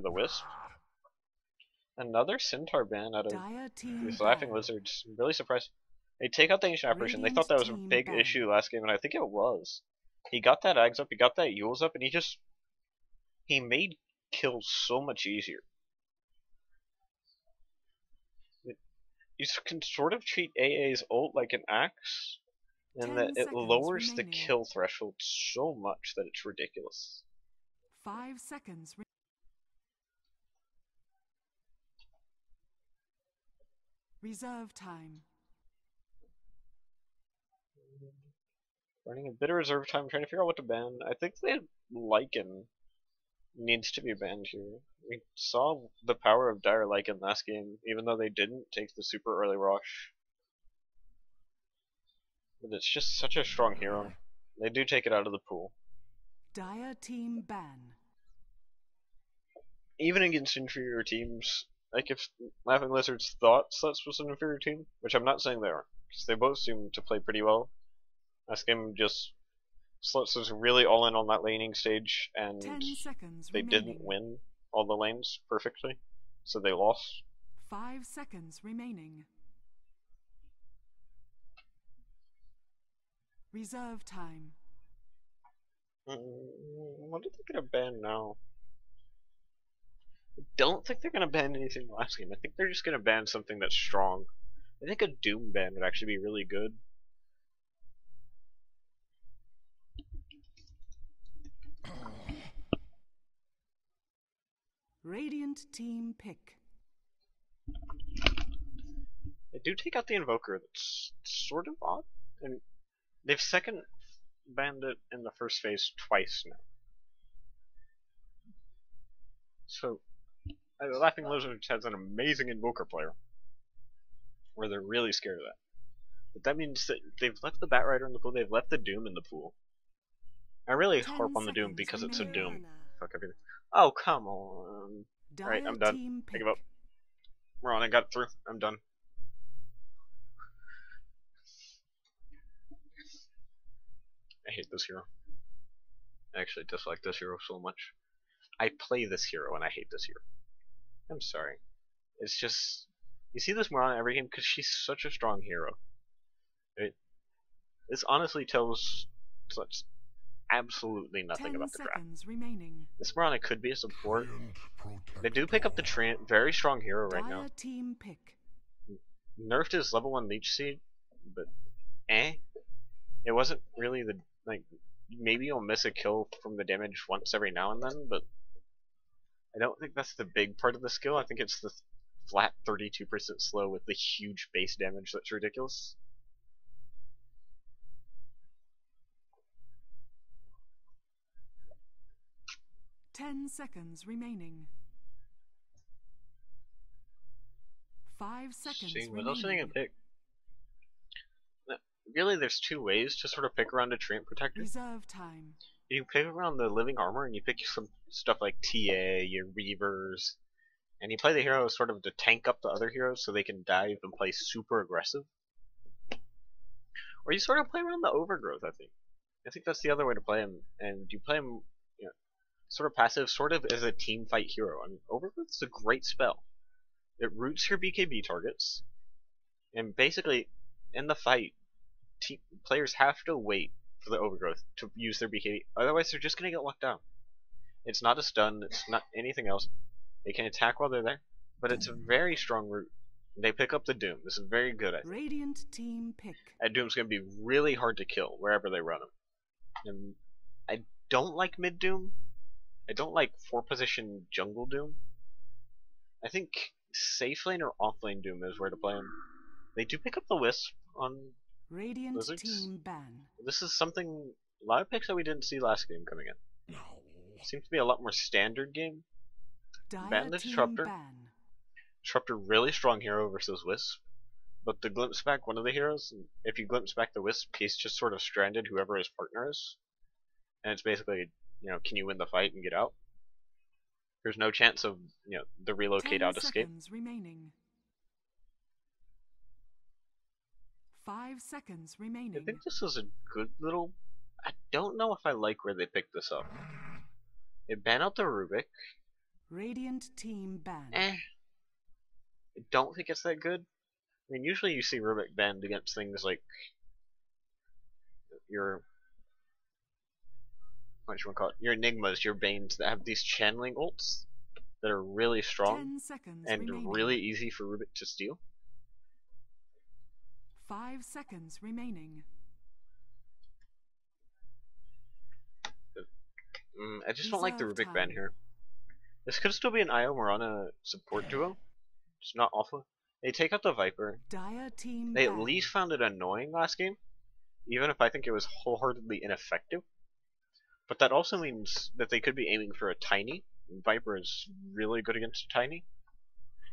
for the Wisp. Another Centaur ban out of these Laughing Lizards. I'm really surprised. They take out the Ancient Apparition. They thought that was a big issue last game, and I think it was. He got that Ags up, he got that Yules up, and he made kills so much easier. You can sort of treat AA's ult like an axe, and that it lowers the kill threshold so much that it's ridiculous. 5 seconds. Reserve time. Running a bit of reserve time, trying to figure out what to ban. I think they Lycan needs to be banned here. We saw the power of Dire Lycan last game, even though they didn't take the super early rush. But it's just such a strong hero. They do take it out of the pool. Dire team ban. Even against inferior teams, like if Laughing Lizards thought Sluts was an inferior team, which I'm not saying they are, because they both seem to play pretty well. Last game Sluts was really all in on that laning stage, and they didn't win all the lanes perfectly, so they lost. 5 seconds remaining. Reserve time. What are they gonna ban now? I don't think they're gonna ban anything last game. I think they're just gonna ban something that's strong. I think a Doom ban would actually be really good. Radiant team pick. They do take out the Invoker. That's sort of odd. And they've second banned it in the first phase twice now. So, Laughing Lizards has an amazing Invoker player, where they're really scared of that. But that means that they've left the Batrider in the pool, they've left the Doom in the pool. I really harp on the Doom because it's a Doom. Fuck everything. Oh, come on. Alright, I'm done. I give up. We're on, I got through. I'm done. I hate this hero. I actually dislike this hero so much. I play this hero and I hate this hero. I'm sorry. It's just... You see this Moron every game because she's such a strong hero. This honestly tells such absolutely nothing about the draft. This Morana could be a support. They do pick up the Treant, very strong hero right now. Team pick. Nerfed his level 1 Leech Seed, but eh. It wasn't really the, like, maybe you'll miss a kill from the damage once every now and then, but I don't think that's the big part of the skill. I think it's the flat 32% slow with the huge base damage that's ridiculous. Ten seconds remaining. 5 seconds remaining. What else are they gonna pick? Really, there's two ways to sort of pick around a Treant Protector. Reserve time. You pick around the living armor, and you pick some stuff like TA, your Reavers, and you play the hero sort of to tank up the other heroes so they can dive and play super aggressive. Or you sort of play around the Overgrowth, I think. I think that's the other way to play him, and you play him, you know, sort of passive, sort of as a team fight hero. I mean, Overgrowth's a great spell. It roots your BKB targets, and basically, in the fight, players have to wait for the Overgrowth to use their BKB, otherwise they're just gonna get locked down. It's not a stun, it's not anything else. They can attack while they're there, but it's a very strong root. They pick up the Doom. This is very good, I think. Radiant team pick. That Doom's gonna be really hard to kill wherever they run him. And I don't like mid Doom. I don't like 4-position jungle Doom. I think safe lane or off lane Doom is where to play him. They do pick up the Wisp on Radiant Lizards. team ban. This is something, a lot of picks that we didn't see last game coming in. Seems to be a lot more standard game. Ban the Disruptor. Disruptor, really strong hero versus Wisp. But the glimpse back one of the heroes, if you glimpse back the Wisp, he's just sort of stranded whoever his partner is. And it's basically, you know, can you win the fight and get out? There's no chance of, you know, the relocate out escape. Remaining. 5 seconds remaining. I think this is a good little... I don't know if I like where they picked this up. They ban out the Rubik. Radiant team banned. I don't think it's that good. I mean, usually you see Rubik banned against things like your what you want to call it, your Enigmas, your Banes that have these channeling ults that are really strong 10 seconds and remaining. really easy for Rubik to steal. 5 seconds remaining. I just don't like the Reserve Rubik ban time. here. This could still be an Io Morana support duo. It's not awful. They take out the Viper. Dire team They at banned. least found it annoying last game, even if I think it was wholeheartedly ineffective. But that also means that they could be aiming for a Tiny. Viper is really good against a Tiny.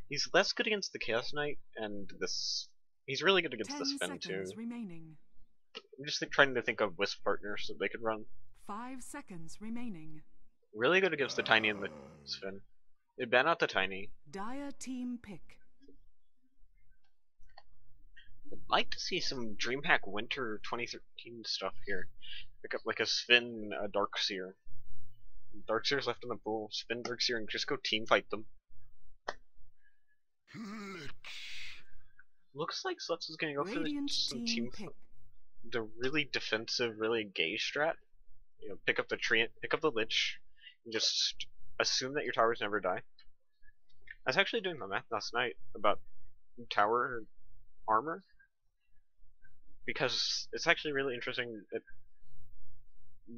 He's less good against the Chaos Knight, and this. He's really good against 10 the Sven too. seconds remaining. I'm just trying to think of Wisp partners that they could run. 5 seconds remaining. Really good against the Tiny and the Sven. They ban out the Tiny. Dire team pick. I'd like to see some DreamHack Winter 2013 stuff here. Pick up like a Sven, a Darkseer. Darkseer's left in the pool. Spin Darkseer and just go team fight them. Looks like Sluts is gonna go for Radiant some team pick. the really defensive, really gay strat. You know, pick up the Treant, pick up the Lich, and just assume that your towers never die. I was actually doing my math last night about tower armor because it's actually really interesting that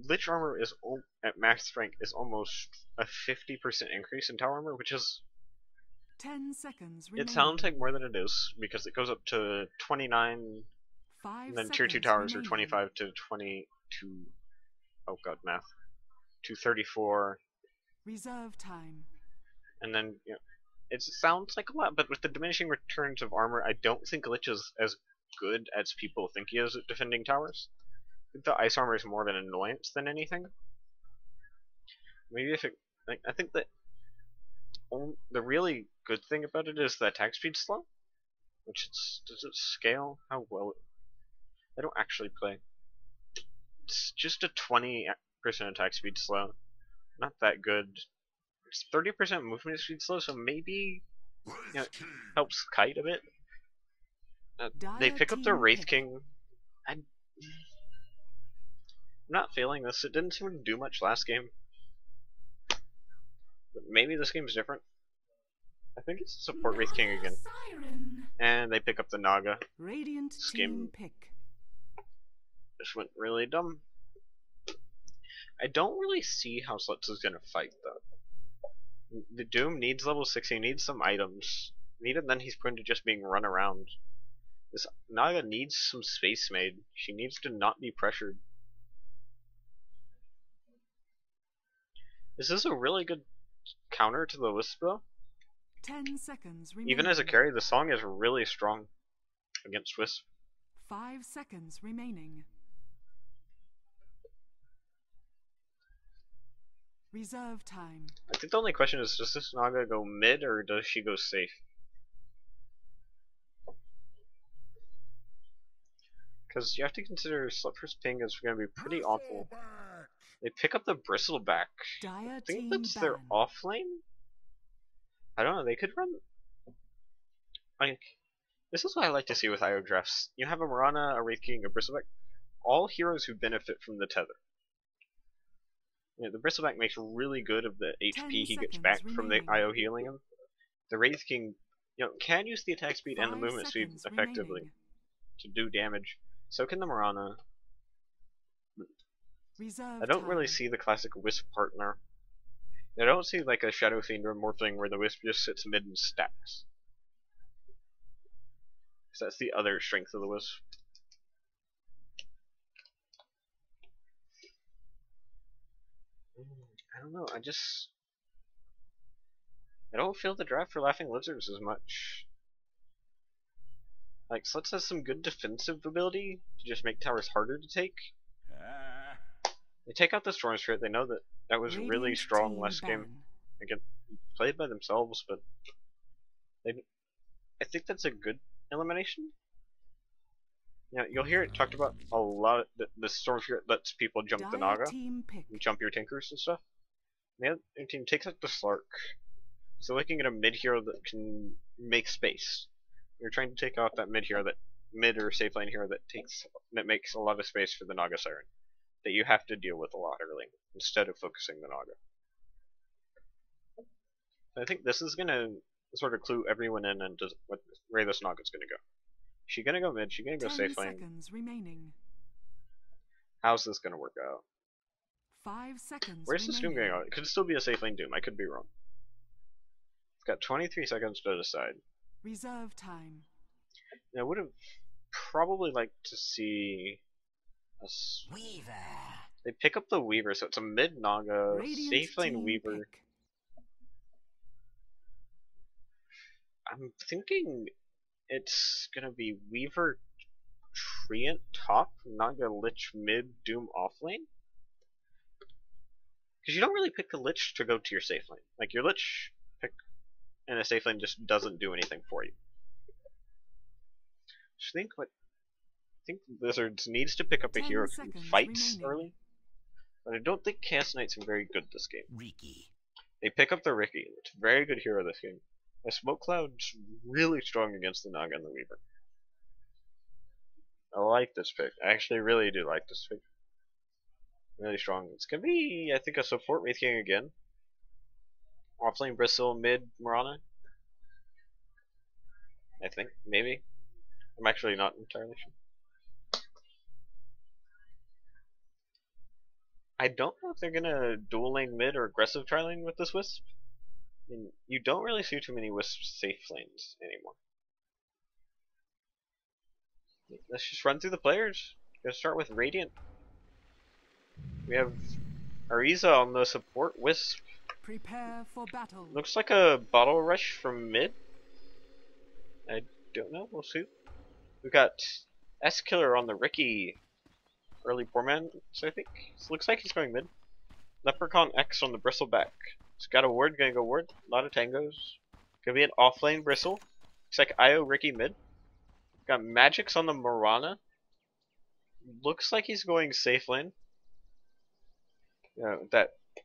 Lich armor is at max rank is almost a 50% increase in tower armor, which is 10 seconds remaining. it sounds like more than it is because it goes up to 29, 5 and then tier 2 seconds towers remaining. are 25 to 22. Oh god, math. To 34, Reserve time. and then you know, it sounds like a lot, but with the diminishing returns of armor, I don't think Lich is as good as people think he is at defending towers. I think the ice armor is more of an annoyance than anything. Maybe if it, like, I think that the really good thing about it is the attack speed slow, which does it scale how well? I don't actually play. It's just a 20% attack speed slow, not that good. It's 30% movement speed slow, so maybe helps kite a bit. They Dire pick up the team Wraith pick. King. I'm not feeling this. It didn't seem to do much last game. But maybe this game's different. I think it's support Wraith King again. Siren. And they pick up the Naga. Radiant This team game- pick. This went really dumb. I don't really see how Sluts is gonna fight though. The Doom needs level 6, he needs some items. And even then he's prone to just being run around. This Naga needs some Space Maid. She needs to not be pressured. This is a really good counter to the Wisp though. 10 seconds remaining. Even as a carry, the song is really strong against Wisp. 5 seconds remaining. Reserve time. I think the only question is, does this Naga go mid or does she go safe? Because you have to consider Slipper's ping is going to be pretty awful. They pick up the Bristleback. Dire I think team that's their ban. off lane? I don't know, they could run... Like, this is what I like to see with IO drafts. You have a Mirana, a Wraith King, a Bristleback. All heroes who benefit from the tether. You know, the Bristleback makes really good of the 10 HP he gets seconds back from the remaining. IO healing him. The Wraith King, you know, can use the attack speed and the 5 movement speed seconds effectively remaining. to do damage. So can the Mirana. Reserve I don't really time. see the classic Wisp partner. I don't see like a Shadow Fiend or more thing where the Wisp just sits mid and stacks. So that's the other strength of the Wisp. I don't know, I don't feel the draft for Laughing Lizards as much. Like, Sluts has some good defensive ability to just make towers harder to take. They take out the Storm Spirit, they know that that was really Radiant strong team last game. ban. Again, played by themselves, but I think that's a good elimination. You know, you'll hear it talked about a lot. The Storm Spirit lets people jump the Dire Naga team pick. and jump your Tinkers and stuff. The other team takes out the Slark. So looking at a mid hero that can make space. You're trying to take out that mid hero, that mid or safe lane hero that makes a lot of space for the Naga Siren that you have to deal with a lot early instead of focusing the Naga. I think this is gonna sort of clue everyone in and what where this Naga's gonna go. Is she gonna go mid? Is she gonna go 10 safe lane? seconds remaining. How's this gonna work out? 5 seconds Where's this Doom remaining. going on? It could still be a safe lane Doom. I could be wrong. It's got 23 seconds to decide. Reserve time. I would have probably liked to see us. Weaver. They pick up the Weaver, so it's a mid Naga, Radiant safe lane team Weaver. pick. I'm thinking it's gonna be Weaver Treant top, Naga Lich mid, Doom off lane. Because you don't really pick the Lich to go to your safe lane. Like your Lich pick in a safe lane just doesn't do anything for you. I think Wizards needs to pick up a 10 hero who seconds fights remaining. early. But I don't think Chaos Knights are very good this game. Riki. They pick up the Riki. It's a very good hero this game. The Smoke Cloud's really strong against the Naga and the Weaver. I like this pick. I actually really do like this pick. Really strong. It's gonna be, I think, a support Wraith King again. Offlane Bristle, mid Morana. I think, maybe. I'm actually not entirely sure. I don't know if they're gonna dual lane mid or aggressive tri lane with this Wisp. I mean, you don't really see too many Wisp safe lanes anymore. Let's just run through the players. Gonna start with Radiant. We have Ariza on the support Wisp. Prepare for battle. Looks like a bottle rush from mid. I don't know, we'll see. We've got S-Killer on the Riki. Early poor man, so I think. Looks like he's going mid. Leprechaun X on the Bristleback. He's got a ward, gonna go ward. A lot of tangos. Gonna be an offlane Bristle. Looks like Io Riki mid. Got Magix on the Morana. Looks like he's going safe lane.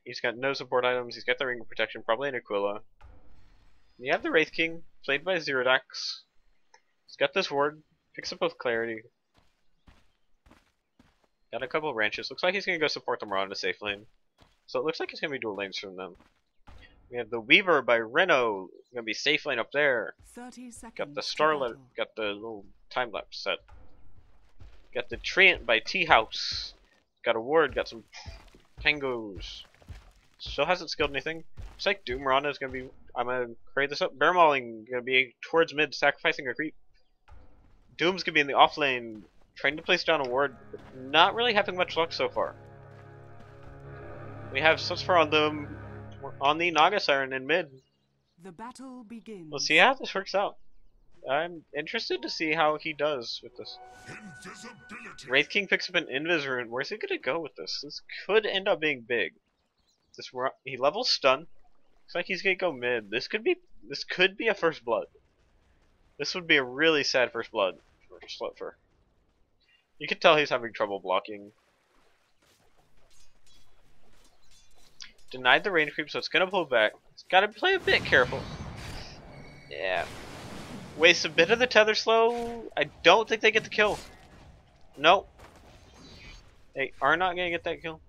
He's got no support items. He's got the Ring of Protection, probably an Aquila. You have the Wraith King, played by Zerodax. He's got this ward. Picks up with Clarity. Got a couple of ranches. Looks like he's gonna go support the Morana safe lane. So it looks like it's gonna be dual lanes from them. We have the Weaver by Reno. Gonna be safe lane up there. 30 seconds. Got the to Starlet. battle. Got the little time lapse set. Got the Treant by Tea House. Got a ward. Got some tangos. Still hasn't skilled anything. Looks like Doom Morana is gonna be. I'm gonna create this up. Bear Mauling gonna be towards mid, sacrificing a creep. Doom's gonna be in the off lane, trying to place down a ward, but not really having much luck so far. We have Sunsfar on the Naga Siren in mid. The battle begins. We'll see how this works out. I'm interested to see how he does with this. Invisibility. Wraith King picks up an Invis rune. Where's he gonna go with this? This could end up being big. He levels stun. Looks like he's gonna go mid. This could be a first blood. This would be a really sad first blood for Slipfer. You can tell he's having trouble blocking. Denied the range creep, so it's gonna pull back. It's gotta play a bit careful. Yeah. Waste a bit of the tether slow. I don't think they get the kill. Nope. They are not gonna get that kill.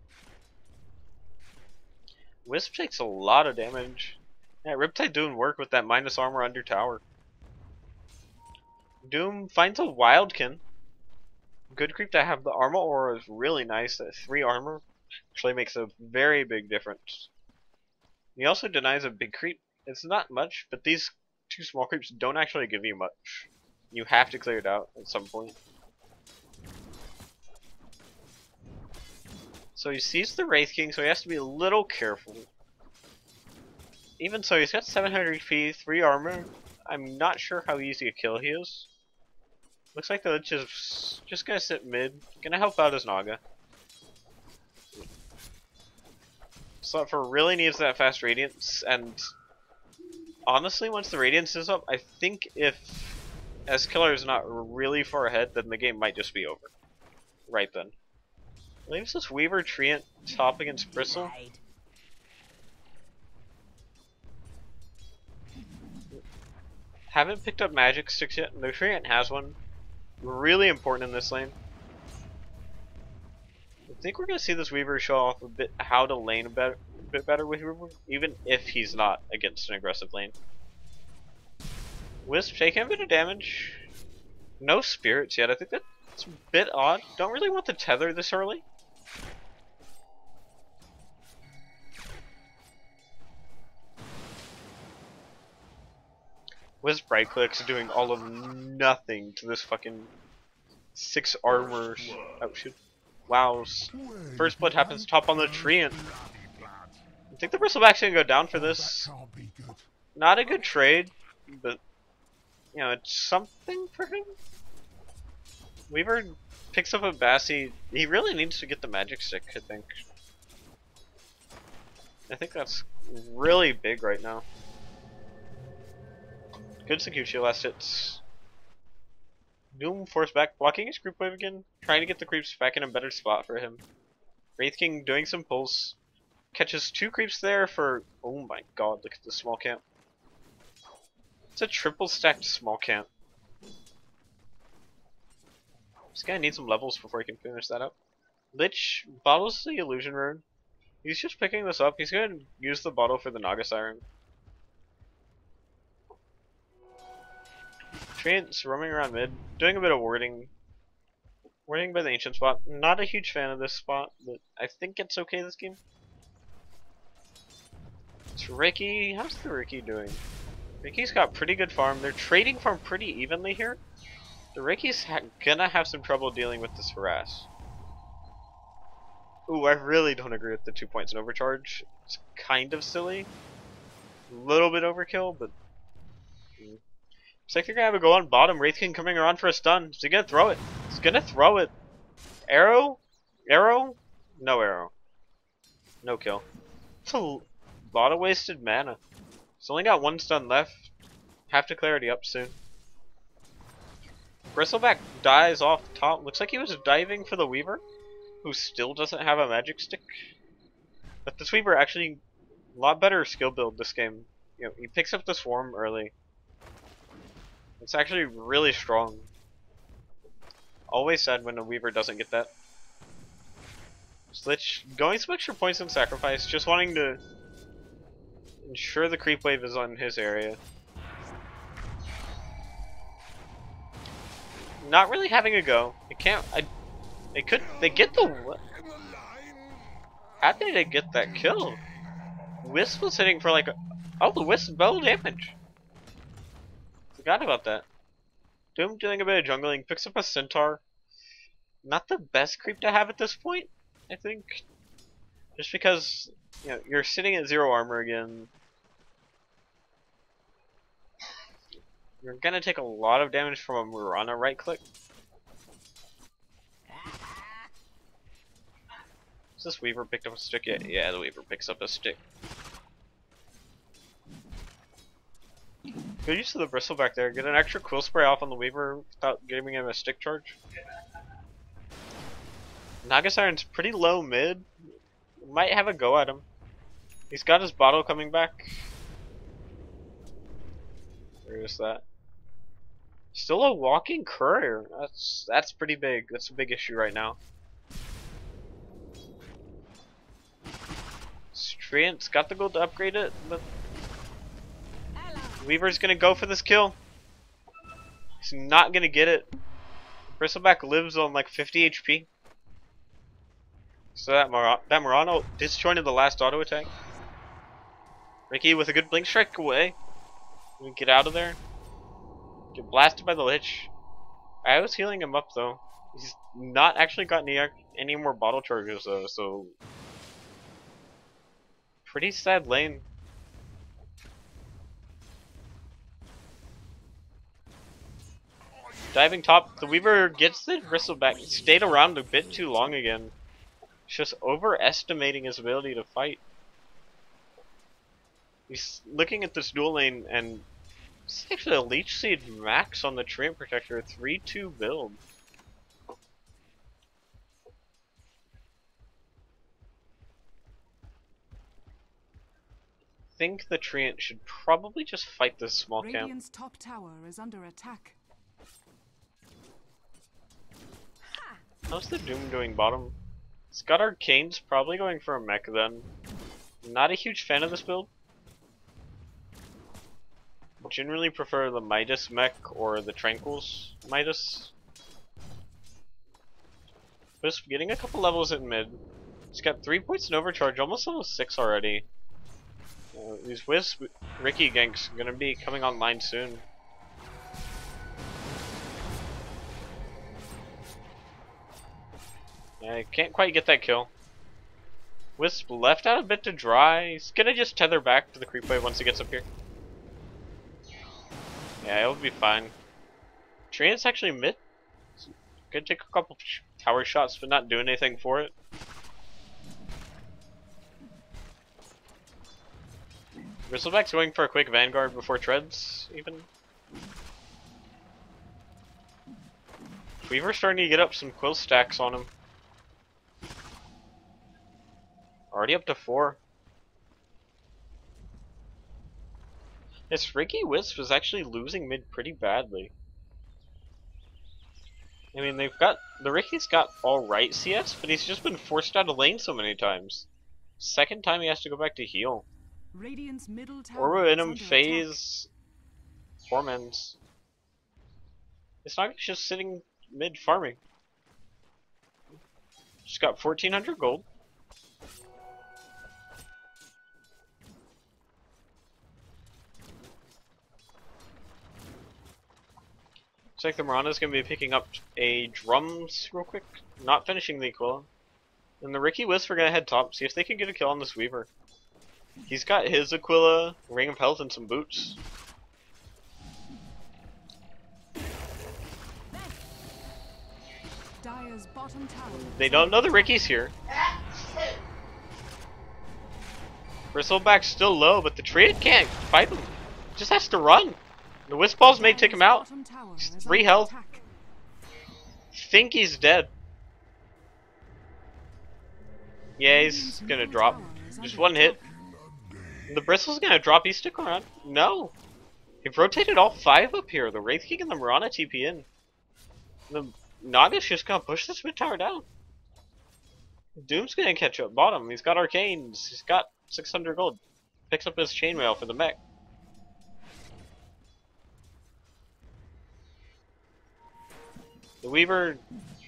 Wisp takes a lot of damage. Yeah, Riptide doing work with that minus armor under tower. Doom finds a Wildkin. Good creep to have. The armor aura is really nice. That 3 armor actually makes a very big difference. He also denies a big creep. It's not much, but these 2 small creeps don't actually give you much. You have to clear it out at some point. So he sees the Wraith King, so he has to be a little careful. Even so, he's got 700 HP, 3 armor. I'm not sure how easy a kill he is. Looks like the Lich is just gonna sit mid, gonna help out his Naga. Slutfer really needs that fast Radiance, and honestly, once the Radiance is up, I think if S-Killer is not really far ahead, then the game might just be over. Right then. Leaves this Weaver Treant top against Bristle. Right. haven't picked up magic sticks yet. The Treant has one. Really important in this lane. I think we're gonna see this Weaver show off a bit how to lane a bit better with Weaver, even if he's not against an aggressive lane. Wisp taking a bit of damage. No spirits yet. I think that's a bit odd. Don't really want the tether this early. Wisp right clicks doing all of nothing to this fucking 6 armor. Oh shit. Wow. First blood happens top on the tree, and I think the bristleback's gonna go down for this. Not a good trade, but you know, it's something for him. Weaver picks up a Bassi. He really needs to get the magic stick, I think. I think that's really big right now. Good Sakuchi last hits. Doom force back, blocking his creep wave again, trying to get the creeps back in a better spot for him. Wraith King doing some pulls. Catches 2 creeps there for, oh my god, look at the small camp. It's a triple stacked small camp. This guy needs some levels before he can finish that up. Lich bottles the illusion rune. He's just picking this up. He's gonna use the bottle for the Naga Siren. Treant's roaming around mid, doing a bit of warding. Warding by the ancient spot. Not a huge fan of this spot, but I think it's okay this game. It's Ricky. How's the Ricky doing? Ricky's got pretty good farm. They're trading farm pretty evenly here. The Ricky's gonna have some trouble dealing with this harass. Ooh, I really don't agree with the 2 points in overcharge. It's kind of silly. A little bit overkill, but looks like they're gonna have a go on bottom. Wraith King coming around for a stun. Is he gonna throw it? He's gonna throw it. Arrow? Arrow? No arrow. No kill. It's a lot of wasted mana. He's only got 1 stun left. Have to clarity up soon. Bristleback dies off top. Looks like he was diving for the Weaver, who still doesn't have a magic stick. But this Weaver actually a lot better skill build this game. You know, he picks up the swarm early. It's actually really strong. Always sad when a Weaver doesn't get that. Slitch going some extra points on sacrifice, just wanting to ensure the creep wave is on his area. Not really having a go. It can't. They get the. How did they get that kill? Wisp was hitting for like oh, the Wisp bow damage. Forgot about that. Doom doing a bit of jungling, picks up a centaur. Not the best creep to have at this point, I think. Just because, you know, you're sitting at 0 armor again. You're gonna take a lot of damage from a Murana right click. Has this Weaver picked up a stick yet? Yeah, the Weaver picks up a stick. Good use of the bristle back there. Get an extra quill spray off on the Weaver without giving him a stick charge. Naga Siren's pretty low mid. Might have a go at him. He's got his bottle coming back. Where is that? Still a walking courier. That's pretty big. That's a big issue right now. Treant's got the gold to upgrade it, but Weaver's gonna go for this kill. He's not gonna get it. Bristleback lives on like 50 HP. So that Murano disjointed the last auto attack. Ricky with a good blink strike away. We get out of there. Get blasted by the Lich. I was healing him up though. He's not actually got any more bottle charges though, so pretty sad lane. Diving top, the Weaver gets the bristleback. He stayed around a bit too long again. He's just overestimating his ability to fight. He's looking at this dual lane, and it's actually a Leech Seed max on the Treant Protector, 3-2 build. think the Treant should probably just fight this small camp. Radiant's top tower is under attack. How's the Doom doing bottom? It's got Arcane's probably going for a mech then. Not a huge fan of this build. Generally prefer the Midas mech or the Tranquils Midas. Just getting a couple levels in mid. He's got 3 points in overcharge, almost level 6 already. These Wisp Ricky ganks are gonna be coming online soon. I can't quite get that kill. Wisp left out a bit to dry. He's gonna just tether back to the creep wave once he gets up here. Yeah, it'll be fine. Treant's actually mid. Gonna take a couple tower shots, but not doing anything for it. Bristleback's going for a quick Vanguard before treads, even. Weaver's starting to get up some quill stacks on him. Already up to 4. This Ricky Wisp is actually losing mid pretty badly. I mean, the Ricky's got alright CS, but he's just been forced out of lane so many times. Second time he has to go back to heal. Radiant's middle tower Orba in is him, under phase, Torments. It's not just sitting mid farming. Just got 1400 gold. Looks like the Mirana's gonna be picking up a drums real quick, not finishing the Aquila. And the Ricky Wisp are gonna head top, see if they can get a kill on this Weaver. He's got his Aquila, Ring of Health, and some boots. Dire's bottom tower. They don't know the Ricky's here. Bristleback's still low, but the Treant can't fight him. Just has to run. The Wisp balls may take him out. He's 3 health. Think he's dead. Yeah, he's gonna drop. Just 1 hit. The Bristle's gonna drop. He's stick around. No. They've rotated all 5 up here. The Wraith King and the Mirana TP in. The Naga's just gonna push this mid tower down. Doom's gonna catch up bottom. He's got Arcanes. He's got 600 gold. Picks up his chainmail for the mech. The Weaver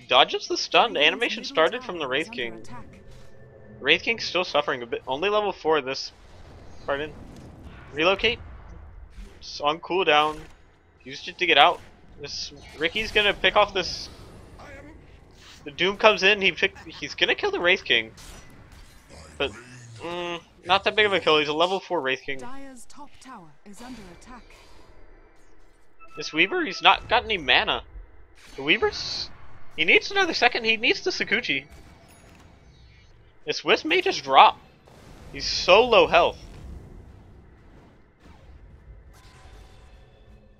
dodges the stun. The animation started from the Wraith King. Wraith King's still suffering a bit. Only level 4 this part in. Relocate. It's on cooldown. Used it to get out. This Ricky's gonna pick off this. The Doom comes in. He's gonna kill the Wraith King. But not that big of a kill. He's a level 4 Wraith King. Dire's top tower is under attack. This Weaver, he's not got any mana. The Weaver's... He needs another second. He needs the Sakuchi. This Wisp may just drop. He's so low health.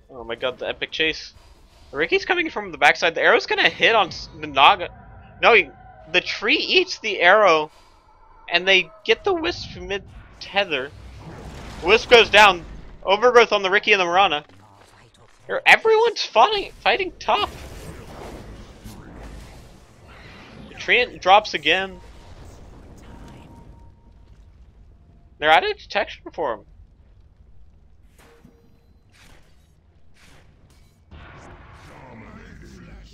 Oh my god, the epic chase. Ricky's coming from the backside. The arrow's gonna hit on the Naga. No, the tree eats the arrow. And they get the Wisp mid-tether. Wisp goes down. Overgrowth on the Ricky and the Mirana. Everyone's fighting top. The Treant drops again. They're out of detection for him.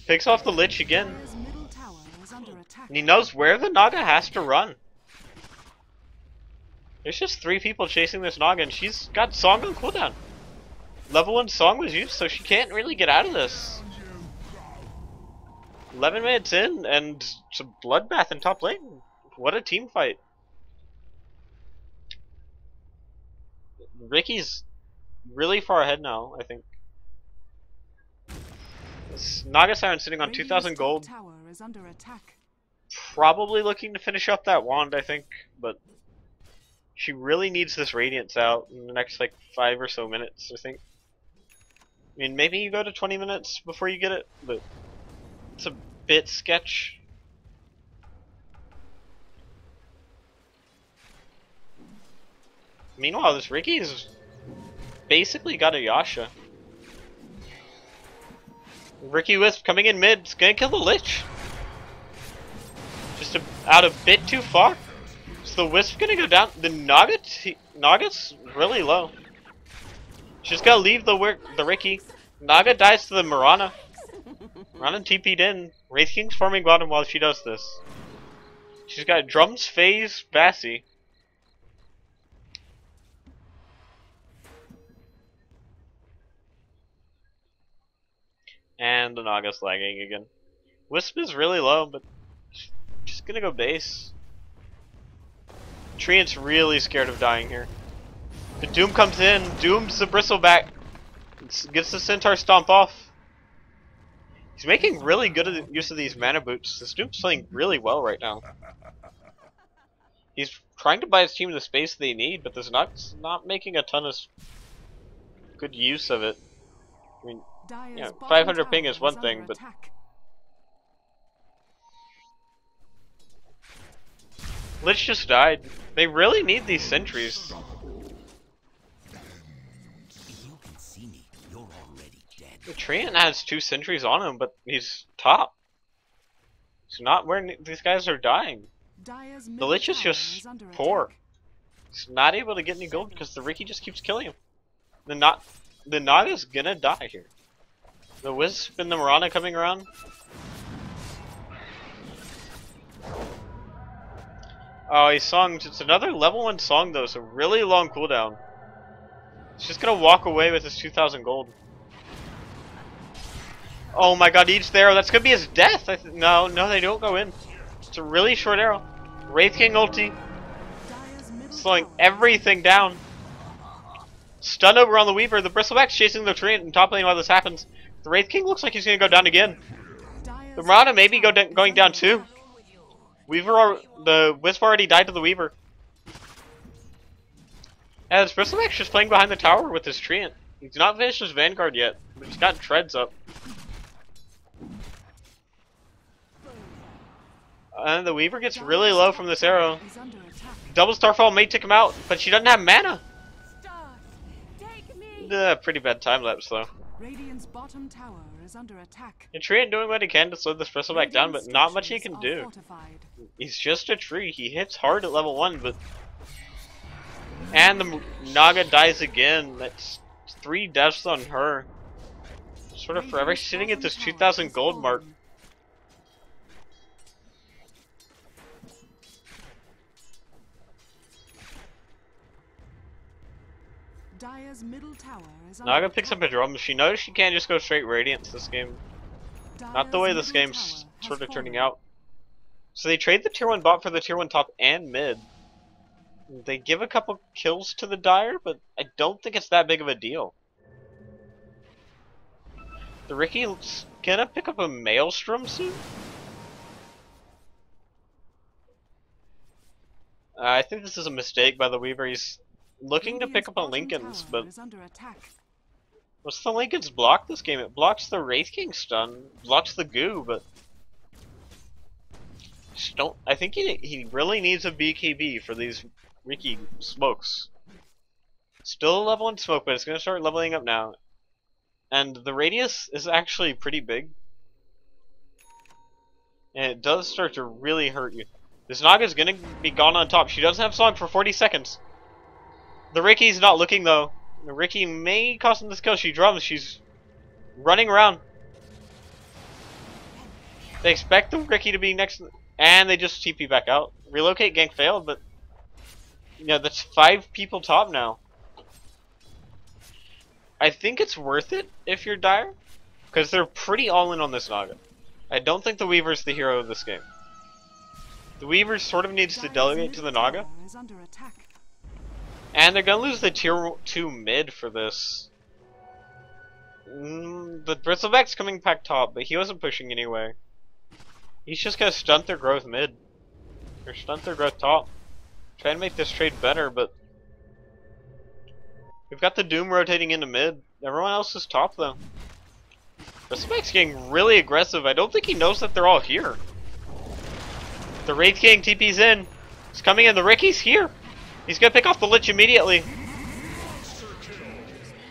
Picks off the Lich again. Dire's middle tower is under attack. And he knows where the Naga has to run. There's just 3 people chasing this Naga, and she's got Song on cooldown. Level 1 Song was used, so she can't really get out of this. 11 minutes in, and it's a bloodbath in top lane. What a team fight. Ricky's really far ahead now, I think. This Naga Siren sitting on 2,000 gold. Tower is under attack. Probably looking to finish up that wand, I think, but she really needs this Radiance out in the next like 5 or so minutes, I think. I mean, maybe you go to 20 minutes before you get it, but it's a bit sketch. Meanwhile, this Ricky's basically got a Yasha. Ricky Wisp coming in mid, it's gonna kill the Lich. Just out a bit too far. So the Wisp gonna go down. The Naga's really low. She's gotta leave the Ricky. Naga dies to the Mirana. Mirana TP'd in. Wraith King's farming bottom while she does this. She's got Drums, Phase, Bassy. And the Naga's lagging again. Wisp is really low, but just gonna go base. Treant's really scared of dying here. The Doom comes in, Doom's the Bristleback. Gets the Centaur stomp off. He's making really good use of these mana boots. This Doom's playing really well right now. He's trying to buy his team the space they need, but there's not making a ton of good use of it. I mean, yeah, 500 ping is one thing, but Lich just died. They really need these sentries. You can see me. You're already dead. The Treant has 2 sentries on him, but he's top. He's not where these guys are dying. The Lich is just poor. He's not able to get any gold because the Ricky just keeps killing him. The Naga's gonna die here. The Wisp and the Mirana coming around. Oh, he songed. It's another level 1 song though, so really long cooldown. He's just gonna walk away with his 2,000 gold. Oh my god, each arrow. That's gonna be his death. No, they don't go in. It's a really short arrow. Wraith King ulti. Slowing everything down. Stun over on the Weaver. The Bristleback's chasing the Treant in top lane while this happens. The Wraith King looks like he's gonna go down again. The Mirana maybe going down too. The Wisp already died to the Weaver. As Bristleback's just playing behind the tower with his Treant. He's not finished his Vanguard yet, but he's got treads up. And the Weaver gets really low from this arrow. Double Starfall may take him out, but she doesn't have mana. Pretty bad time lapse though. Radiant's bottom tower is under attack. And Treant doing what he can to slow this Bristleback down, but not much he can do. He's just a tree. He hits hard at level 1, but... And the Naga dies again. That's 3 deaths on her. Sort of forever sitting at this 2,000 gold mark. Dire's middle tower is Naga picks up a drum. She knows she can't just go straight Radiance this game. Not the way this game's sort of turning out. So they trade the tier 1 bot for the tier 1 top and mid. They give a couple kills to the Dire, but I don't think it's that big of a deal. The Ricky's gonna pick up a Maelstrom soon? I think this is a mistake by the Weaver. He's looking to pick up a Lincoln's, but what's the Lincoln's block this game? It blocks the Wraith King stun, blocks the goo, but just don't. I think he really needs a BKB for these Ricky smokes. Still a level 1 smoke, but it's gonna start leveling up now. And the radius is actually pretty big, and it does start to really hurt you. This Naga's gonna be gone on top. She doesn't have song for 40 seconds. The Ricky's not looking though. The Ricky may cost him this kill. She drums. She's running around. They expect the Ricky to be next, and they just TP back out. Relocate gank failed, but you know, that's 5 people top now. I think it's worth it if you're Dire, because they're pretty all in on this Naga. I don't think the Weaver's the hero of this game. The Weaver sort of needs to delegate to the Naga. And they're gonna lose the tier 2 mid for this. The Bristleback's coming back top, but he wasn't pushing anyway. He's just gonna stunt their growth mid. Or stunt their growth top. Try to make this trade better, but we've got the Doom rotating into mid. Everyone else is top though. Bristleback's getting really aggressive. I don't think he knows that they're all here. The Wraith King TP's in. He's coming in. The Ricky's here. He's gonna pick off the Lich immediately.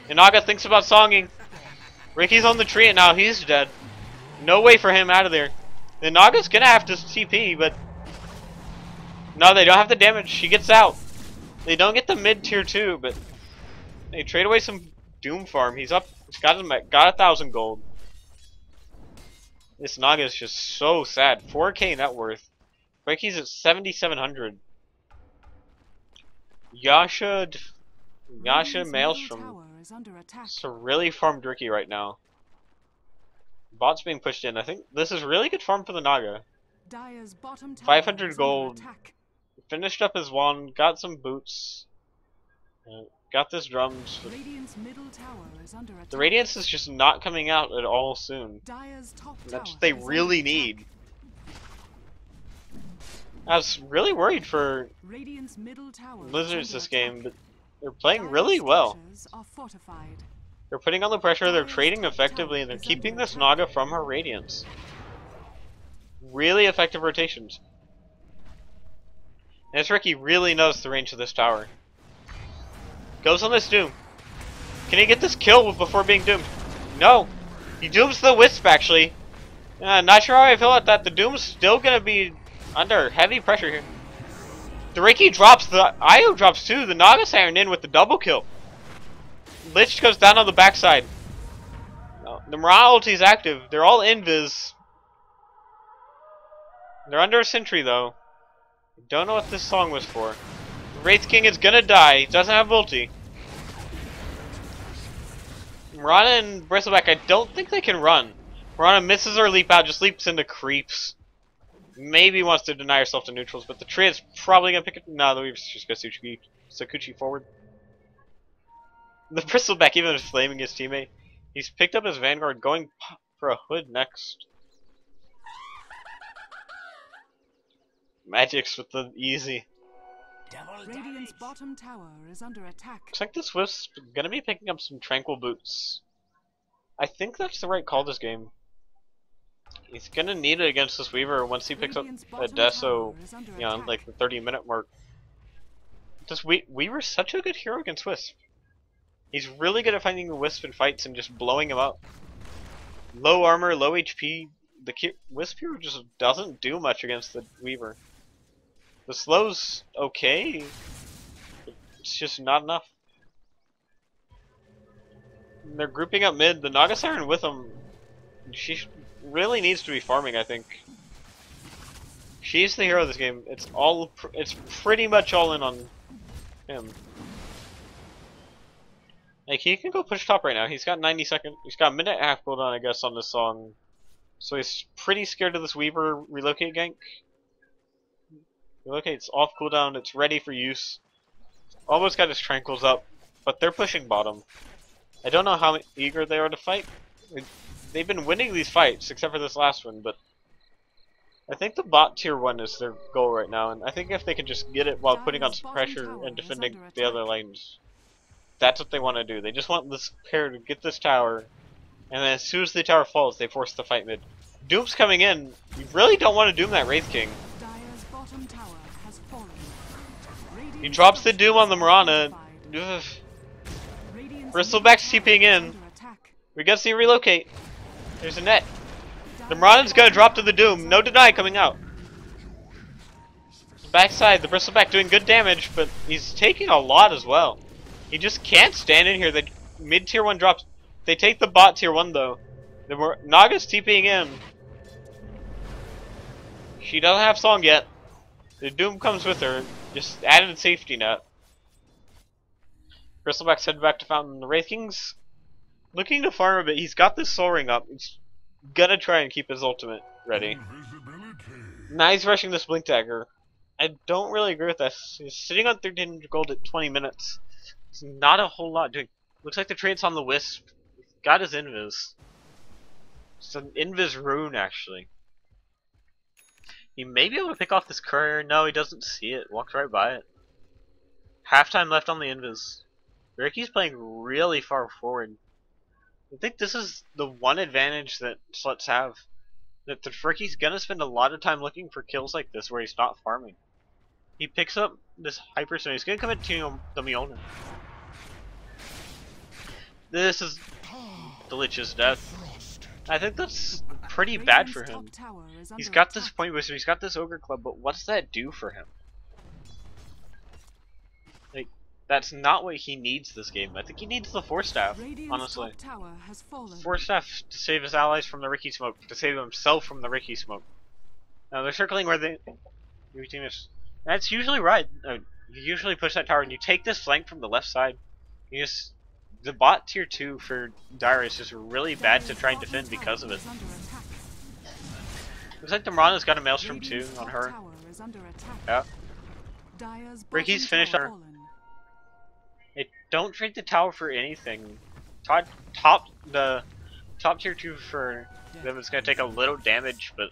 And Naga thinks about songing. Ricky's on the tree and now he's dead. No way for him out of there. The Naga's gonna have to TP, but no, they don't have the damage. She gets out. They don't get the mid tier 2, but they trade away some Doom farm. He's up. He's got 1,000 gold. This Naga is just so sad. 4K net worth. Ricky's at 7,700. Yasha Maelstrom. So really farmed Ricky right now. Bot's being pushed in. I think this is really good farm for the Naga. 500 gold. Finished up his wand. Got some boots. Got this drums. The Radiance is just not coming out at all soon. That's what they really need. I was really worried for Blizzards this game, but they're playing really well. They're putting on the pressure, they're trading effectively, and they're keeping this Naga from her Radiance. Really effective rotations. And this Ricky really knows the range of this tower. Goes on this Doom. Can he get this kill before being doomed? No! He dooms the Wisp actually. Not sure how I feel about that. The Doom's still gonna be under heavy pressure here. The Ricky drops, the Io drops too. The Naga Siren in with the double kill. Lich goes down on the backside. The Mirana ulti is active. They're all invis. They're under a sentry though. Don't know what this song was for. Wraith King is gonna die. He doesn't have ulti. Mirana and Bristleback, I don't think they can run. Mirana misses her leap out, just leaps into creeps. Maybe wants to deny herself to neutrals, but the tree is probably gonna pick it. No, the Weaver's just gonna Sakuchi forward. The Bristleback even is flaming his teammate. He's picked up his Vanguard, going for a hood next. Magic's with the easy. Radiant's bottom tower is under attack. Looks like this Wisp gonna be picking up some tranquil boots. I think that's the right call this game. He's gonna need it against this Weaver once he picks up a Deso, you know, like the 30-minute mark. This Weaver's such a good hero against Wisp. He's really good at finding the Wisp in fights and just blowing him up. Low armor, low HP. The Wisp hero just doesn't do much against the Weaver. The slow's okay. It's just not enough. And they're grouping up mid. The Naga Siren with them. She really needs to be farming, I think. She's the hero of this game. It's pretty much all in on him. Like, he can go push top right now. He's got 90 seconds. He's got a minute and a half cooldown, I guess, on this song. So he's pretty scared of this Weaver relocate gank. Relocate's off cooldown. It's ready for use. Almost got his tranquils up, but they're pushing bottom. I don't know how eager they are to fight. They've been winning these fights, except for this last one, but I think the bot tier 1 is their goal right now, and I think if they can just get it while putting on some pressure and defending the other lanes, that's what they want to do. They just want this pair to get this tower, and then as soon as the tower falls, they force the fight mid. Doom's coming in. You really don't want to Doom that Wraith King. He drops the Doom on the Mirana. Bristleback's TPing in. We gotta see a relocate. There's a net. The Mirana's gonna drop to the Doom. No deny coming out. Backside, the Bristleback doing good damage, but he's taking a lot as well. He just can't stand in here. The mid tier 1 drops. They take the bot tier 1 though. The Naga's TPing in. She doesn't have song yet. The Doom comes with her. Just added safety net. Bristleback's head back to Fountain. The Wraith King's looking to farm a bit. He's got this Soul Ring up. He's gonna try and keep his ultimate ready. Now he's rushing this Blink Dagger. I don't really agree with this. He's sitting on 1300 gold at 20 minutes. It's not a whole lot doing. Looks like the trade's on the Wisp. He's got his Invis. It's an Invis rune actually. He may be able to pick off this courier. No, he doesn't see it. Walks right by it. Halftime left on the Invis. Ricky's playing really far forward. I think this is the one advantage that Sluts have. That the Ricky's gonna spend a lot of time looking for kills like this where he's not farming. He picks up this Hyper Stone. He's gonna come into the Mjolnir. This is the Lich's death. I think that's pretty bad for him. He's got this Point Booster, he's got this Ogre Club, but what's that do for him? Like, that's not what he needs this game. I think he needs the Force Staff, honestly. Force Staff to save his allies from the Ricky Smoke, to save himself from the Ricky Smoke. Now they're circling where they... That's usually right. You usually push that tower and you take this flank from the left side. You just... The bot tier 2 for Dire is just really bad to try and defend because of it. Looks like the Mirana's got a Maelstrom too on her. Yeah. Ricky's finished on her. Hey, don't trade the tower for anything. Top tier 2 for them is gonna take a little damage, but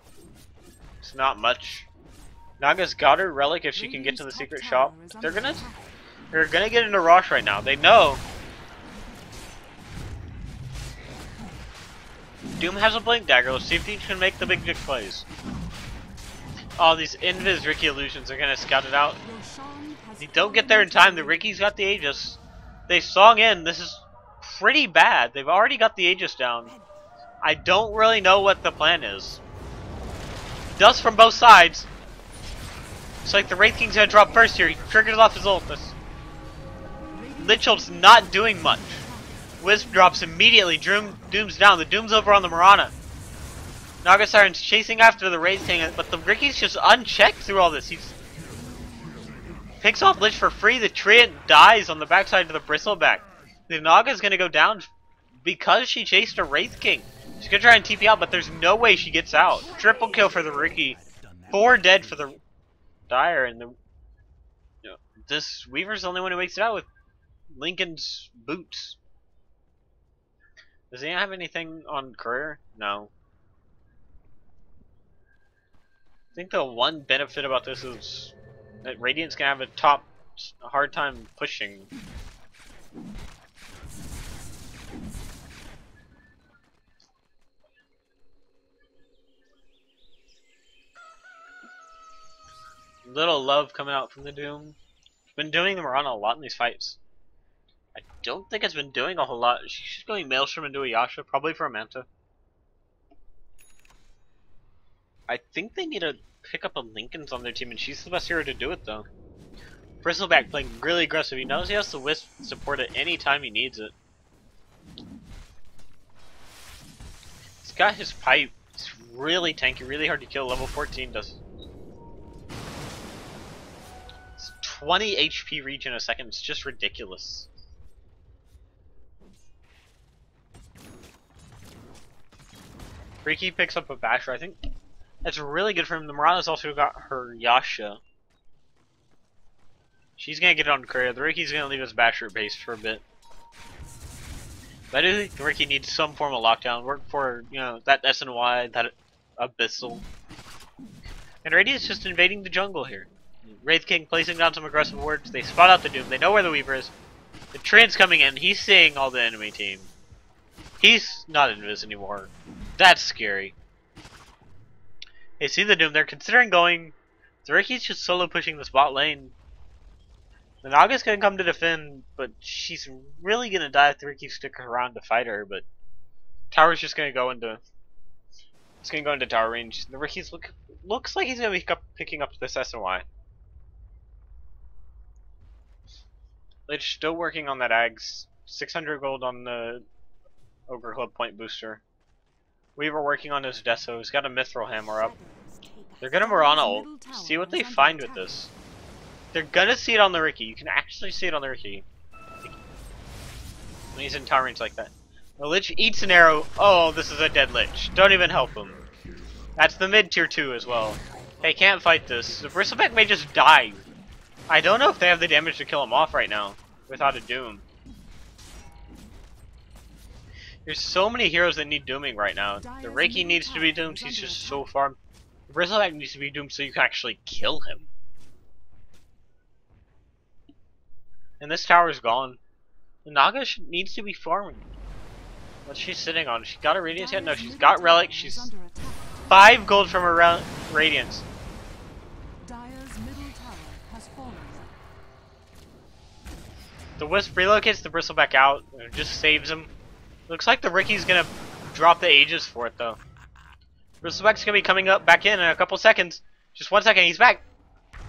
it's not much. Naga's got her relic if she can get to the secret shop. They're gonna get into Rosh right now. They know. Doom has a blink dagger. Let's see if he can make the big dick plays. Oh, these Invis Ricky illusions are gonna scout it out. If you don't get there in time, the Ricky's got the Aegis. They song in. This is pretty bad. They've already got the Aegis down. I don't really know what the plan is. Dust from both sides. It's like the Wraith King's gonna drop first here. He triggers off his ult. Lichult's not doing much. Wisp drops immediately. Doom's down. The Doom's over on the Mirana. Naga Siren's chasing after the Wraith King, but the Ricky's just unchecked through all this. He picks off Lich for free. The Treant dies on the backside of the Bristleback. The Naga's gonna go down because she chased a Wraith King. She's gonna try and TP out, but there's no way she gets out. Triple kill for the Ricky. 4 dead for the Dire, and this Weaver's the only one who makes it out with Lincoln's boots. Does he have anything on career? No. I think the one benefit about this is that Radiant's gonna have a hard time pushing. Little love coming out from the Doom. Been doing the Mirana a lot in these fights. I don't think it's been doing a whole lot. She's going Maelstrom into a Yasha, probably for a Manta. I think they need to pick up a Lincoln's on their team, and she's the best hero to do it, though. Bristleback playing really aggressive. He knows he has the Wisp support at any time he needs it. He's got his pipe. It's really tanky, really hard to kill. Level 14 does. It's 20 HP regen a second. It's just ridiculous. Ricky picks up a Basher. I think that's really good for him. The Mirana's also got her Yasha. She's gonna get it on career. The Ricky's gonna leave his Basher base for a bit. But I do think Ricky needs some form of lockdown. Work for, that SNY, that Abyssal. And Radiant's just invading the jungle here. Wraith King placing down some aggressive wards. They spot out the Doom. They know where the Weaver is. The Treant's coming in. He's seeing all the enemy team. He's not invis anymore. That's scary. They see the Doom. They're considering going. The Ricky's just solo pushing this bot lane. The Naga's gonna come to defend, but she's really gonna die if the Ricky sticks around to fight her. But Tower's just gonna go into. It's gonna go into tower range. The Ricky's looks like he's gonna be picking up this SNY. Lich still working on that Ags. 600 gold on the Ogre Club point booster. Weaver working on his Deso. He's got a Mithril Hammer up. They're gonna Mirana ult. See what they find with this. They're gonna see it on the Ricky. You can actually see it on the Ricky. When he's in tower range like that. The Lich eats an arrow. Oh, this is a dead Lich. Don't even help him. That's the mid tier 2 as well. They can't fight this. The Bristleback may just die. I don't know if they have the damage to kill him off right now without a Doom. There's so many heroes that need dooming right now. The Reiki needs to be doomed. He's just so far. The Bristleback needs to be doomed so you can actually kill him. And this tower's gone. The Naga needs to be farming. What's she sitting on? She got a Radiance yet? No, she's got Relic. She's 5 gold from her Radiance. The Wisp relocates the Bristleback out, and it just saves him. Looks like the Ricky's gonna drop the Aegis for it though. Bristleback's gonna be coming up back in a couple seconds. Just 1 second, he's back.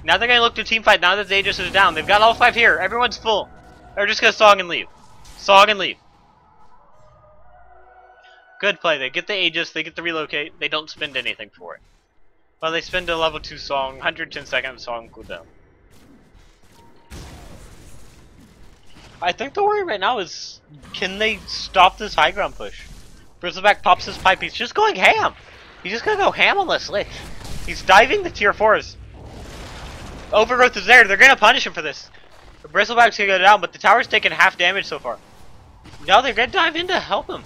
Now they're gonna look to team fight now that the Aegis is down. They've got all 5 here. Everyone's full. They're just gonna song and leave. Song and leave. Good play. They get the Aegis, they get the relocate, they don't spend anything for it. Well, they spend a level 2 song, 110 second song cooldown. I think the worry right now is, can they stop this high ground push? Bristleback pops his pipe, he's just going ham! He's just gonna go ham on this lich. He's diving the tier 4s. Overgrowth is there, they're gonna punish him for this. The Bristleback's gonna go down, but the tower's taken half damage so far. Now they're gonna dive in to help him.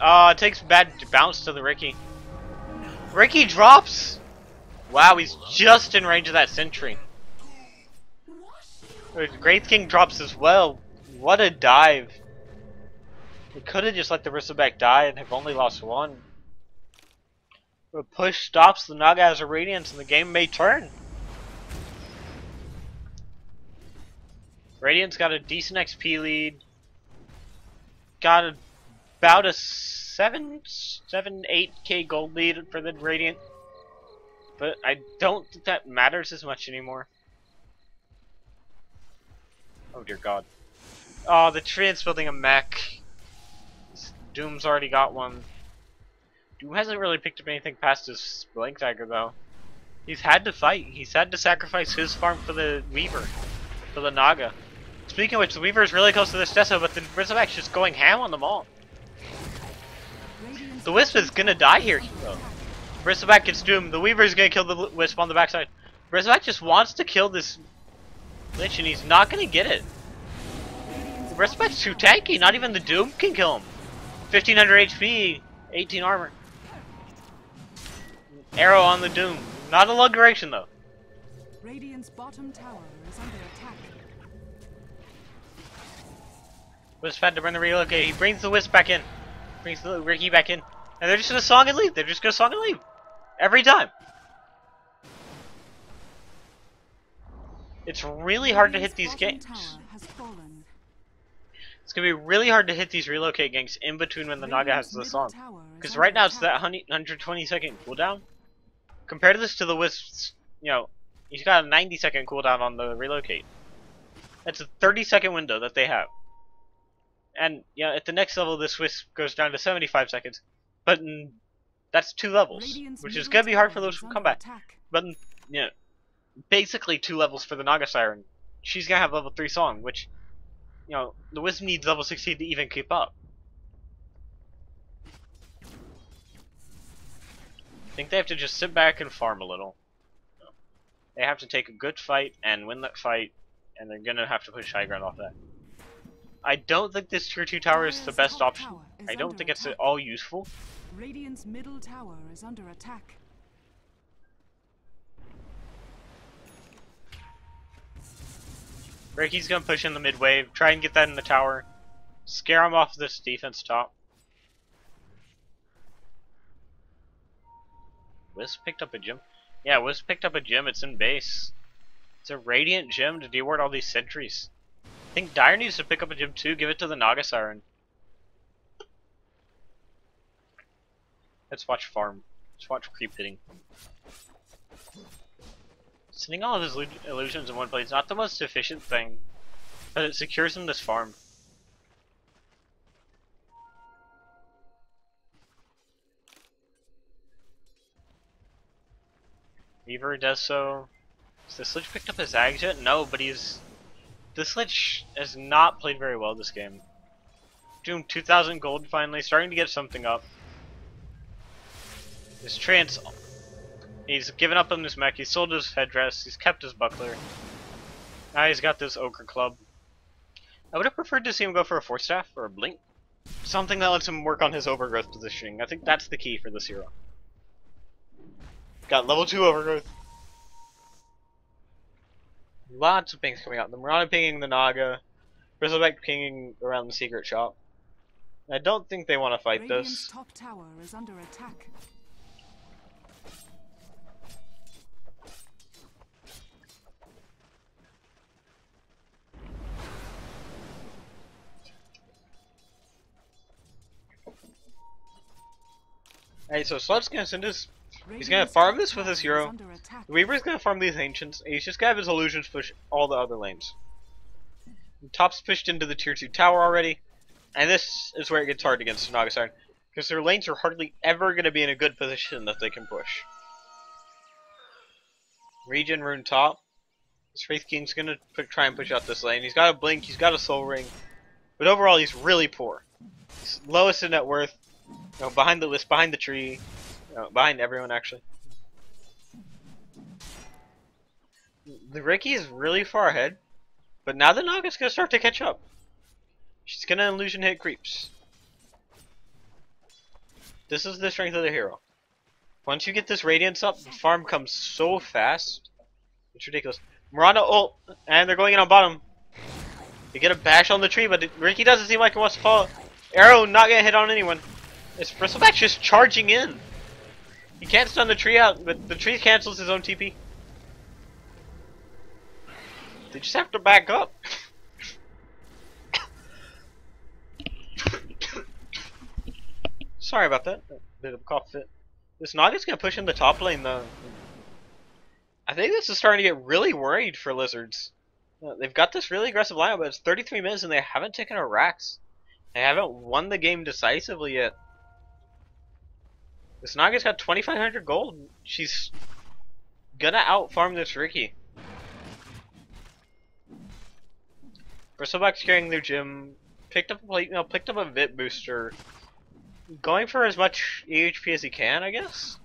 It takes bad bounce to the Ricky. Ricky drops! Wow, he's just in range of that sentry. Great King drops as well. What a dive. We could have just let the Bristleback die and have only lost 1. The push stops, the Naga has a Radiance and the game may turn. Radiant's got a decent XP lead. Got about a 8k gold lead for the Radiant. But I don't think that matters as much anymore. Oh dear god. Oh, the Treant's building a mech. Doom's already got one. Doom hasn't really picked up anything past his Blink Dagger though. He's had to fight. He's had to sacrifice his farm for the Weaver. For the Naga. Speaking of which, the Weaver is really close to this Deso, but the Bristleback's just going ham on them all. The Wisp is gonna die here though. Bristleback gets Doom. The Weaver is gonna kill the Wisp on the backside. Bristleback just wants to kill this Lich and he's not gonna get it. The Bristleback's too tanky, not even the Doom can kill him. 1500 HP, 18 armor. Arrow on the Doom. Not a long duration though. Radiant's bottom tower is under attack. Wisp had to bring the relocate. He brings the Wisp back in. Brings the Ricky back in. And they're just gonna song and leave. They're just gonna song and leave. Every time. It's really hard to hit these games. It's gonna be really hard to hit these relocate ganks in between when the Naga has the song. Because right now it's that 120 second cooldown. Compare this to the Wisp's, you know, he's got a 90 second cooldown on the relocate. That's a 30 second window that they have. And, you know, at the next level this Wisp goes down to 75 seconds. But that's 2 levels, which is gonna be hard for those to come back. But, you know, basically 2 levels for the Naga Siren. She's gonna have level 3 song, which, you know, the Wisp needs level 16 to even keep up. I think they have to just sit back and farm a little. They have to take a good fight and win that fight, and they're gonna have to push high ground off that. I don't think this tier 2 tower is the best option. I don't think it's at all useful. Radiant's middle tower is under attack. Ricky's gonna push in the mid wave, try and get that in the tower, scare him off this defense top. Wisp picked up a gem. Yeah, Wisp picked up a gem, it's in base. It's a Radiant gem to deward all these sentries. I think Dire needs to pick up a gem too, give it to the Naga Siren. Let's watch farm. Let's watch creep hitting. Sending all of his illusions in one place is not the most efficient thing, but it secures him this farm. Weaver does so. Has this Lich picked up his Zags yet? No, but he's... This Lich has not played very well this game. Doom 2,000 gold finally, starting to get something up. His Trance... He's given up on his mech, he sold his headdress, he's kept his buckler. Now he's got this Ogre Club. I would have preferred to see him go for a Force Staff or a Blink. Something that lets him work on his overgrowth positioning. I think that's the key for this hero. Got level 2 overgrowth. Lots of pings coming out. The Mirana pinging the Naga. Bristleback pinging around the secret shop. I don't think they want to fight this. Top tower is under attack. Alright, so Slud's gonna send his. He's gonna Radiant's farm top this with his tower is hero. under attack. The Weaver's gonna farm these Ancients. And he's just gonna have his Illusions push all the other lanes. And Top's pushed into the tier 2 tower already. And this is where it gets hard against Nagasarn. Because their lanes are hardly ever gonna be in a good position that they can push. Regen Rune top. This Wraith King's gonna try and push out this lane. He's got a Blink, he's got a Soul Ring. But overall, he's really poor. He's lowest in net worth. You know, behind the list, behind the tree. Behind everyone, actually. The Riki is really far ahead. But now the Naga's gonna start to catch up. She's gonna illusion hit creeps. This is the strength of the hero. Once you get this Radiance up, the farm comes so fast. It's ridiculous. Miranda ult, and they're going in on bottom. You get a bash on the tree, but Riki doesn't seem like he wants to follow. Arrow not gonna hit on anyone. It's Bristleback just charging in. He can't stun the tree out, but the tree cancels his own TP. They just have to back up. Sorry about that. A bit of a cough fit. This Naga's gonna push in the top lane though. I think this is starting to get really worried for Lizards. They've got this really aggressive lineup, but it's 33 minutes and they haven't taken a Rax. They haven't won the game decisively yet. This Naga's got 2,500 gold. She's gonna outfarm this Riki. Bristleback's carrying their gym. Picked up a plate mail, picked up a Vit booster. Going for as much EHP as he can, I guess.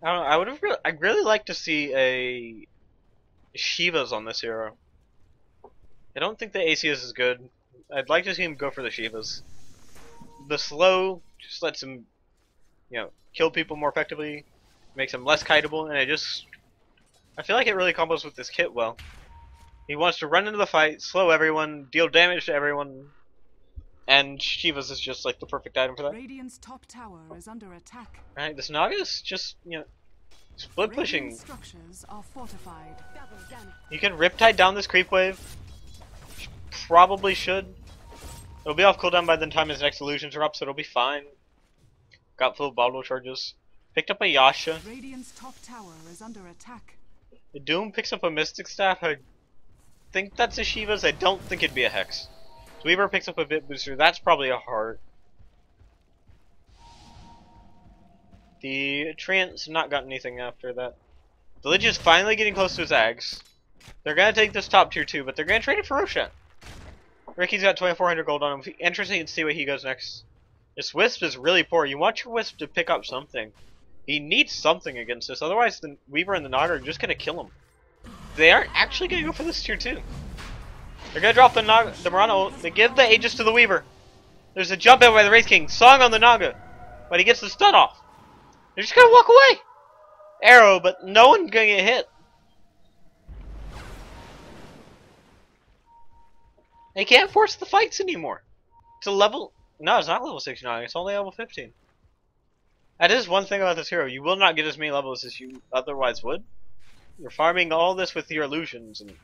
I don't know. I'd really like to see a Shiva's on this hero. I don't think the AC is as good. I'd like to see him go for the Shivas. The slow just lets him, kill people more effectively, makes him less kiteable, and I feel like it really combos with this kit well. He wants to run into the fight, slow everyone, deal damage to everyone, and Shiva's is just like the perfect item for that. Radiant's top tower is under attack. Alright, this Naga's just, split pushing. Radiant structures are fortified. You can Riptide down this creep wave. Probably should. It'll be off cooldown by the time his next illusions are up, so it'll be fine. Got full bottle charges. Picked up a Yasha. Radiant's top tower is under attack. The Doom picks up a Mystic Staff. I think that's a Shiva's. I don't think it'd be a Hex. Weaver picks up a Vit booster. That's probably a Heart. The Treant's not got anything after that. The Lich is finally getting close to his Ags. They're gonna take this top tier 2, but they're gonna trade it for Roshan. Riki's got 2,400 gold on him. Interesting to see where he goes next. This Wisp is really poor. You want your Wisp to pick up something. He needs something against this, otherwise the Weaver and the Naga are just gonna kill him. They aren't actually gonna go for this tier 2. They're gonna drop the Mirana ult. They give the Aegis to the Weaver. There's a jump in by the Wraith King. Song on the Naga. But he gets the stun off. They're just gonna walk away. Arrow, but no one's gonna get hit. They can't force the fights anymore. It's a level... No, it's not level 69. It's only level 15. That is one thing about this hero. You will not get as many levels as you otherwise would. You're farming all this with your illusions, and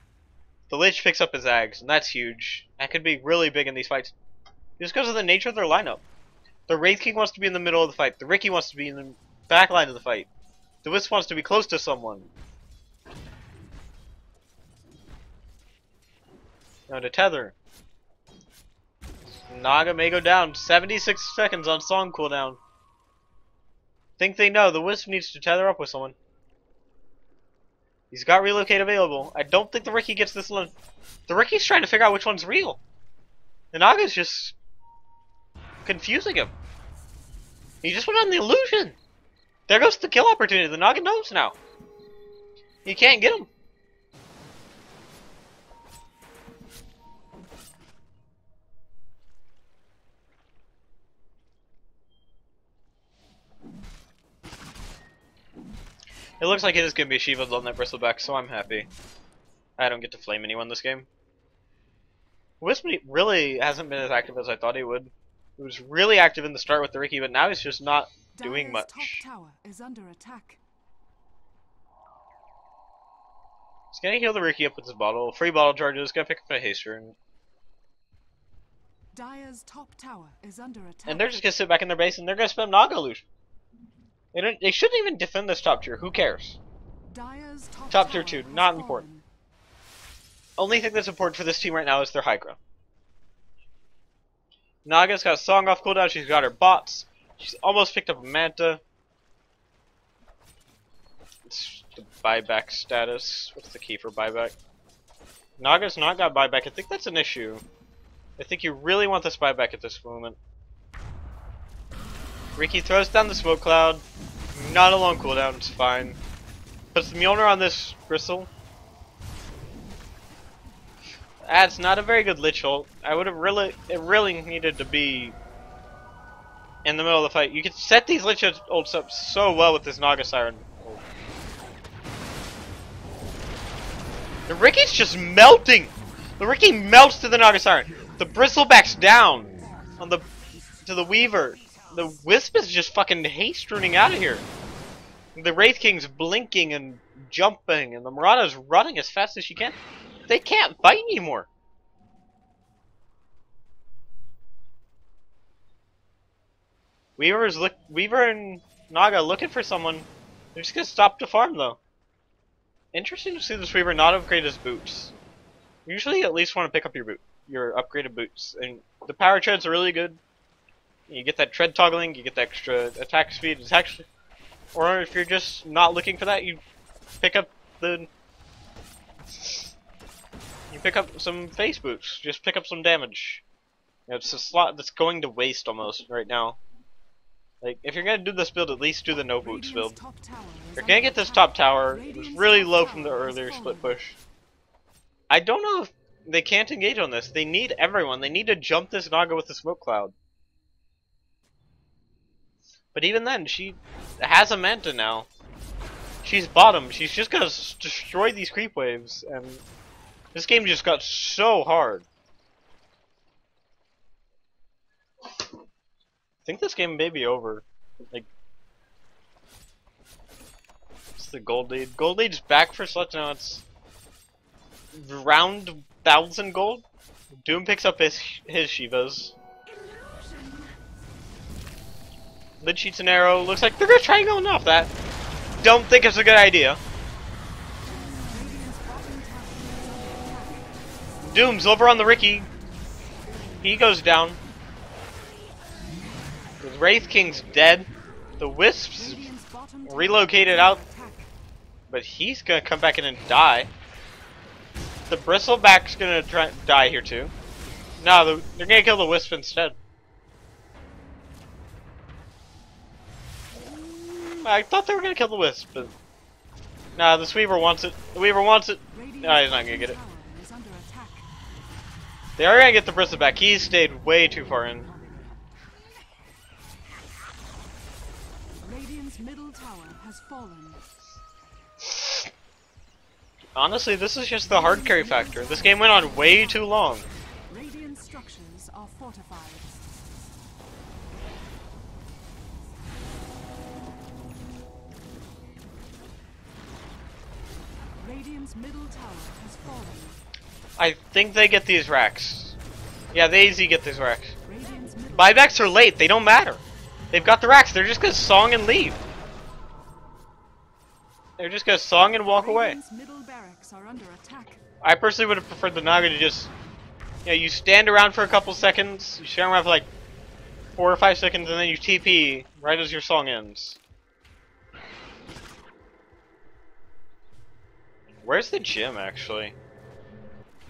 the Lich picks up his Ags, and that's huge. That could be really big in these fights. Just because of the nature of their lineup. The Wraith King wants to be in the middle of the fight. The Riki wants to be in the back line of the fight. The Wisp wants to be close to someone. Now to tether. Naga may go down. 76 seconds on song cooldown. Think they know. The Wisp needs to tether up with someone. He's got relocate available. I don't think the Riki gets this one. The Riki's trying to figure out which one's real. The Naga's just confusing him. He just went on the illusion. There goes the kill opportunity. The Naga knows now. He can't get him. It looks like it is going to be Shiva's on that Bristleback, so I'm happy. I don't get to flame anyone this game. Wisp really hasn't been as active as I thought he would. He was really active in the start with the Riki, but now he's just not doing much. Top tower is under attack. He's going to heal the Riki up with his bottle. Free bottle charges. Going to pick up a haste rune. Dire's top tower is under attack. And they're just gonna sit back in their base and they're gonna spam Naga illusion. They shouldn't even defend this top tier. Who cares? Dire's Top tier tower 2, has not fallen. important. Only thing that's important for this team right now is their high ground. Naga's got Song off cooldown. She's got her bots. She's almost picked up a Manta. It's the buyback status. What's the key for buyback? Naga's not got buyback. I think that's an issue. I think you really want this buyback at this moment. Riki throws down the smoke cloud. Not a long cooldown. It's fine. Puts the Mjolnir on this Bristle. That's not a very good Lich ult. It really needed to be in the middle of the fight. You could set these Lich ults up so well with this Naga Siren ult. The Riki's just melting! The Riki melts to the Naga Siren. The Bristle backs down to the Weaver. The Wisp is just fucking haste running out of here. The Wraith King's blinking and jumping, and the Murata's running as fast as she can. They can't fight anymore. Weaver and Naga looking for someone. They're just gonna stop to farm though. Interesting to see this Weaver not upgrade his boots. Usually, you at least want to pick up your upgraded boots, and the power treads are really good. You get that tread toggling, you get the extra attack speed. It's actually, or if you're just not looking for that, you pick up some face boots. Just pick up some damage. You know, it's a slot that's going to waste almost right now. Like, if you're gonna do this build, at least do the no boots build. If you're gonna get this top tower, it was really low from the earlier split push. I don't know if they can't engage on this. They need everyone. They need to jump this Naga with the smoke cloud. But even then, she has a Manta now. She's bottom. She's just gonna destroy these creep waves, and this game just got so hard. I think this game may be over. Like, it's the gold lead. Gold lead's back for Slut now. It's round 1,000 gold. Doom picks up his Shivas. Lid shoots an arrow. Looks like they're gonna try going off that. Don't think it's a good idea. Doom's over on the Riki. He goes down. The Wraith King's dead. The Wisp's relocated out, but he's gonna come back in and die. The Bristleback's gonna try die here too. No, they're gonna kill the Wisp instead. I thought they were gonna kill the Wisp, but nah, this Weaver wants it. The Weaver wants it. No, he's not gonna get it. They are gonna get the Bristleback. He stayed way too far in. Radiant's middle tower has fallen. Honestly, this is just the hard carry factor. This game went on way too long. Radiant structures are fortified. Radiant's middle tower has fallen. I think they get these racks. Yeah, they easy get these racks. Radiant's middle Buybacks are late. They don't matter. They've got the racks. They're just gonna song and leave. They're just gonna song and walk away. Radiant's middle barracks are under attack. I personally would have preferred the Naga to just, you know, you stand around for a couple seconds, you stand around for like 4 or 5 seconds, and then you TP right as your song ends. Where's the Jim actually?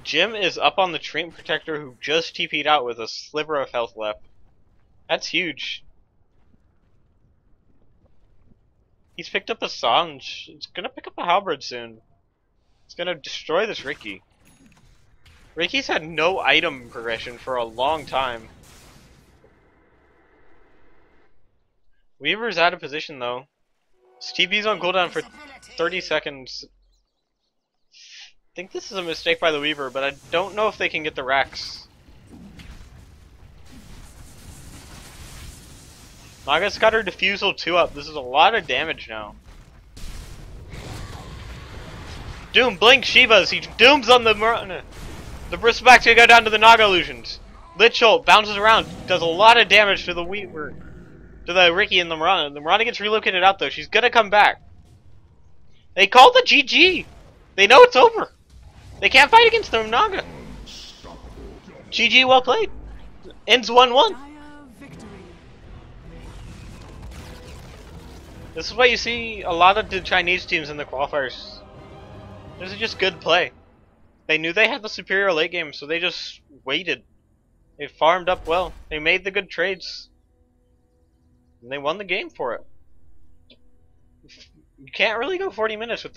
Jim is up on the Treant Protector who just TP'd out with a sliver of health left. That's huge. He's picked up a Sanj. He's gonna pick up a Halberd soon. It's gonna destroy this Riki. Riki's had no item progression for a long time. Weaver's out of position though. His TP's on cooldown for 30 seconds. I think this is a mistake by the Weaver, but I don't know if they can get the racks. Naga's got her Diffusal 2 up. This is a lot of damage now. Doom, blink Shivas. He Doom's on the Bristleback's gonna go down to the Naga illusions. Lich ult bounces around, does a lot of damage to the Weaver, to the Riki and the Mirana. The Mirana gets relocated out though. She's gonna come back. They call the GG. They know it's over. They can't fight against the Naga. GG, well played. Ends 1-1. Dire victory. This is why you see a lot of the Chinese teams in the qualifiers. This is just good play. They knew they had the superior late game, so they just waited. They farmed up well. They made the good trades. And they won the game for it. You can't really go 40 minutes with this.